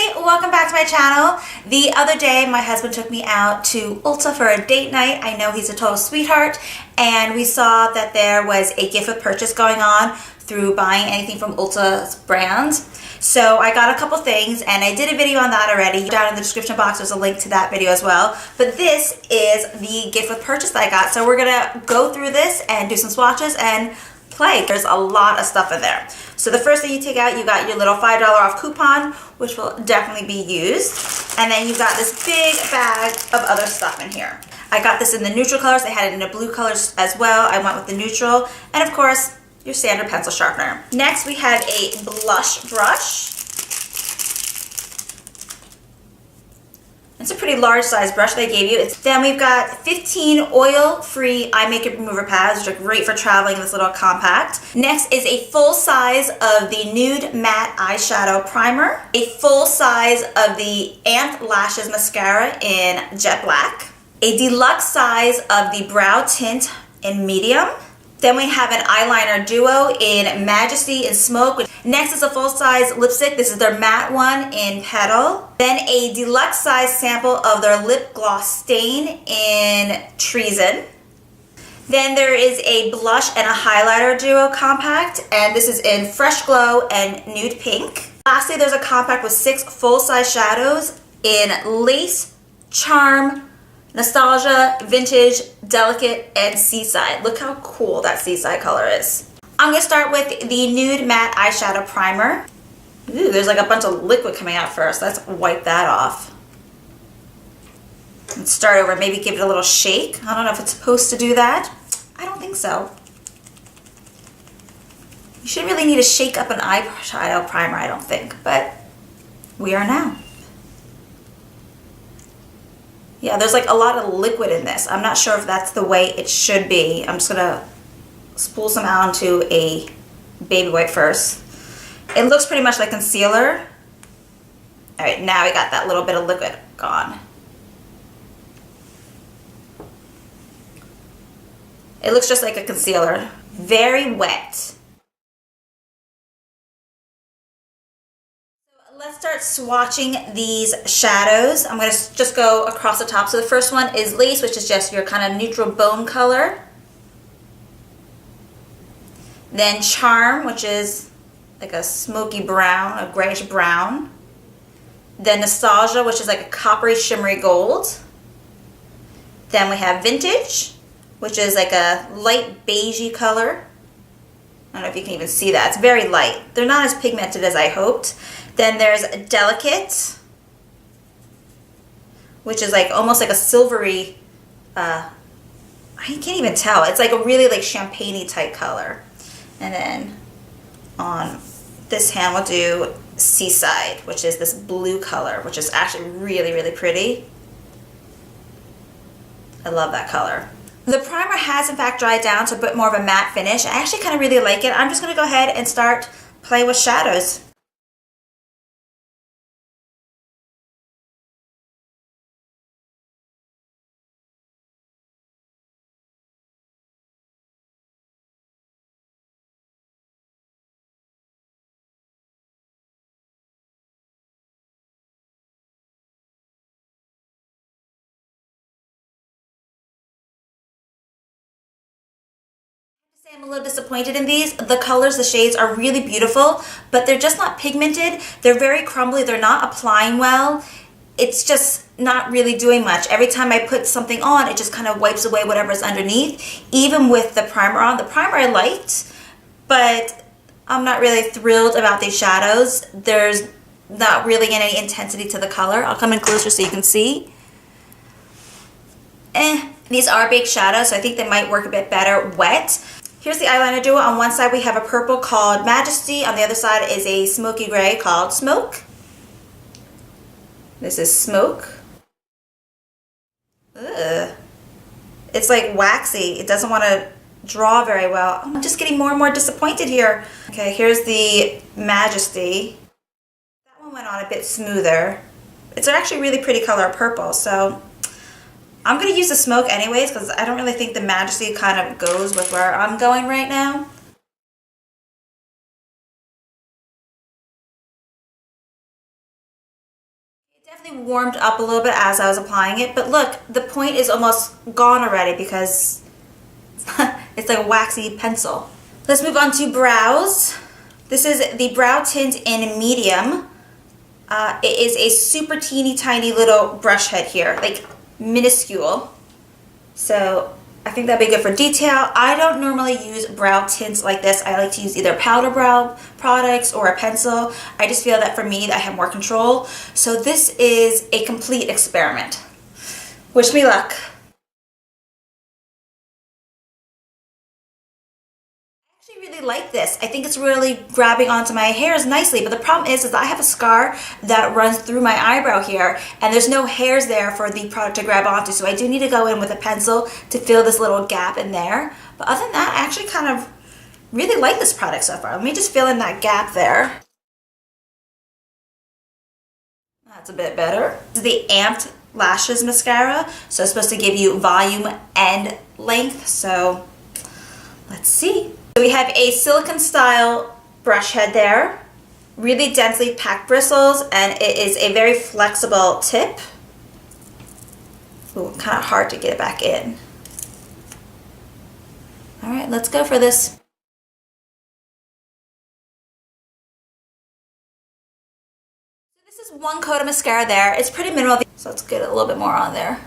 everybody, welcome back to my channel. The other day my husband took me out to Ulta for a date night. I know he's a total sweetheart, and we saw that there was a gift with purchase going on through buying anything from Ulta's brands. So I got a couple things and I did a video on that already. Down in the description box there's a link to that video as well. But this is the gift with purchase that I got. So we're gonna go through this and do some swatches and play. There's a lot of stuff in there. So the first thing you take out, you got your little $5 off coupon, which will definitely be used. And then you got this big bag of other stuff in here. I got this in the neutral colors. They had it in the blue colors as well. I went with the neutral. And of course, your standard pencil sharpener. Next, we have a blush brush. It's a pretty large size brush they gave you. Then we've got 15 oil-free eye makeup remover pads, which are great for traveling in this little compact. Next is a full size of the Nude Matte Eyeshadow Primer, a full size of the Ant Lashes Mascara in Jet Black, a deluxe size of the Brow Tint in Medium. Then we have an eyeliner duo in Majesty and Smoke. Next is a full-size lipstick. This is their matte one in Petal. Then a deluxe size sample of their lip gloss stain in Treason. Then there is a blush and a highlighter duo compact, and this is in Fresh Glow and Nude Pink. Lastly, there's a compact with 6 full-size shadows in Lace, Charm, Nostalgia, Vintage, Delicate, and Seaside. Look how cool that Seaside color is. I'm going to start with the Nude Matte Eyeshadow Primer. Ooh, there's like a bunch of liquid coming out first. Let's wipe that off. And start over, maybe give it a little shake. I don't know if it's supposed to do that. I don't think so. You shouldn't really need to shake up an eyeshadow primer, I don't think, but we are now. Yeah, there's like a lot of liquid in this. I'm not sure if that's the way it should be. I'm just gonna spool some out onto a baby wipe first. It looks pretty much like concealer. All right, now we got that little bit of liquid gone. It looks just like a concealer. Very wet. Let's start swatching these shadows. I'm going to just go across the top. So the first one is Lace, which is just your kind of neutral bone color. Then Charm, which is like a smoky brown, a grayish brown. Then Nostalgia, which is like a coppery shimmery gold. Then we have Vintage, which is like a light beigey color. I don't know if you can even see that. It's very light. They're not as pigmented as I hoped. Then there's Delicate, which is like almost like a silvery, I can't even tell. It's like a really like champagne-y type color. And then on this hand we'll do Seaside, which is this blue color, which is actually really, really pretty. I love that color. The primer has in fact dried down to a bit more of a matte finish. I actually kind of really like it. I'm just going to go ahead and start playing with shadows. I'm a little disappointed in these. The colors, the shades are really beautiful, but they're just not pigmented. They're very crumbly. They're not applying well. It's just not really doing much. Every time I put something on, it just kind of wipes away whatever's underneath. Even with the primer on. The primer I liked, but I'm not really thrilled about these shadows. There's not really any intensity to the color. I'll come in closer so you can see. These are baked shadows, so I think they might work a bit better wet. Here's the eyeliner duo. On one side we have a purple called Majesty. On the other side is a smoky gray called Smoke. This is Smoke. Ugh. It's like waxy. It doesn't want to draw very well. I'm just getting more and more disappointed here. Okay, here's the Majesty. That one went on a bit smoother. It's actually really pretty color purple, so I'm going to use the Smoke anyways because I don't really think the Majesty kind of goes with where I'm going right now. Definitely warmed up a little bit as I was applying it, but look, the point is almost gone already because it's like a waxy pencil. Let's move on to brows. This is the brow tint in medium. It is a super teeny tiny little brush head here, like minuscule. So I think that'd be good for detail. I don't normally use brow tints like this. I like to use either powder brow products or a pencil. I just feel that for me, I have more control. So this is a complete experiment. Wish me luck. I actually really like this. I think it's really grabbing onto my hairs nicely, but the problem is I have a scar that runs through my eyebrow here, and there's no hairs there for the product to grab onto, so I do need to go in with a pencil to fill this little gap in there. But other than that, I actually kind of really like this product so far. Let me just fill in that gap there. That's a bit better. This is the Amped Lashes Mascara, so it's supposed to give you volume and length, so let's see. So we have a silicone style brush head there, really densely packed bristles, and it is a very flexible tip. Ooh, kind of hard to get it back in. All right, let's go for this. So this is one coat of mascara there. It's pretty minimal, so let's get a little bit more on there.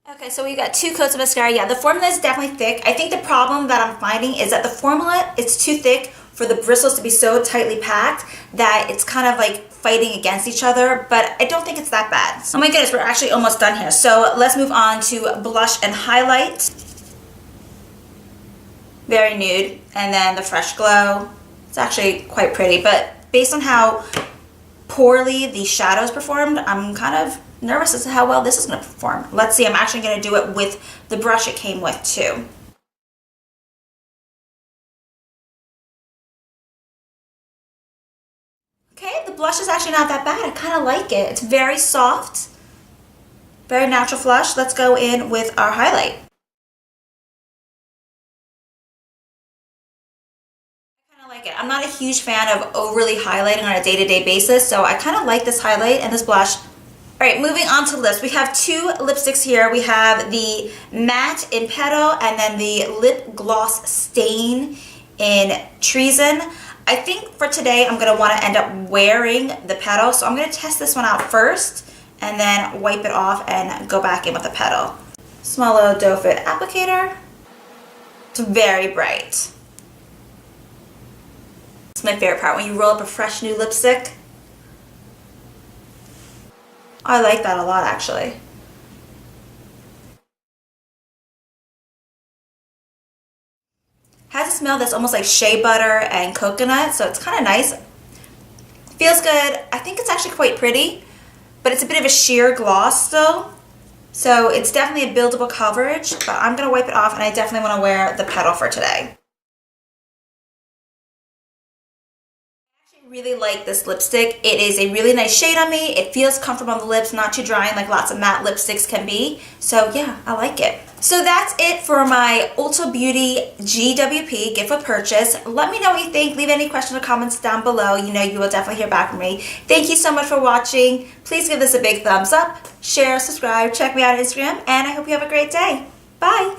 Okay, so we got 2 coats of mascara. Yeah, the formula is definitely thick. I think the problem that I'm finding is that the formula is too thick for the bristles to be so tightly packed that it's kind of like fighting against each other, but I don't think it's that bad. Oh my goodness, we're actually almost done here. So let's move on to blush and highlight. Very nude. And then the Fresh Glow. It's actually quite pretty, but based on how poorly the shadows performed, I'm kind of nervous as to how well this is going to perform. Let's see, I'm actually going to do it with the brush it came with too. Okay, the blush is actually not that bad. I kind of like it. It's very soft, very natural flush. Let's go in with our highlight. I kind of like it. I'm not a huge fan of overly highlighting on a day-to-day basis, so I kind of like this highlight and this blush. All right, moving on to lips. We have 2 lipsticks here. We have the Matte in Petal and then the Lip Gloss Stain in Treason. I think for today I'm going to want to end up wearing the Petal, so I'm going to test this one out first and then wipe it off and go back in with the Petal. Small little doe foot applicator. It's very bright. It's my favorite part, when you roll up a fresh new lipstick. I like that a lot, actually. Has a smell that's almost like shea butter and coconut, so it's kind of nice. Feels good. I think it's actually quite pretty, but it's a bit of a sheer gloss still. So it's definitely a buildable coverage, but I'm going to wipe it off, and I definitely want to wear the Petal for today. Really like this lipstick. It is a really nice shade on me. It feels comfortable on the lips, not too drying like lots of matte lipsticks can be. So yeah, I like it. So that's it for my Ulta Beauty GWP gift with purchase. Let me know what you think. Leave any questions or comments down below. You know you will definitely hear back from me. Thank you so much for watching. Please give this a big thumbs up, share, subscribe, check me out on Instagram, and I hope you have a great day. Bye!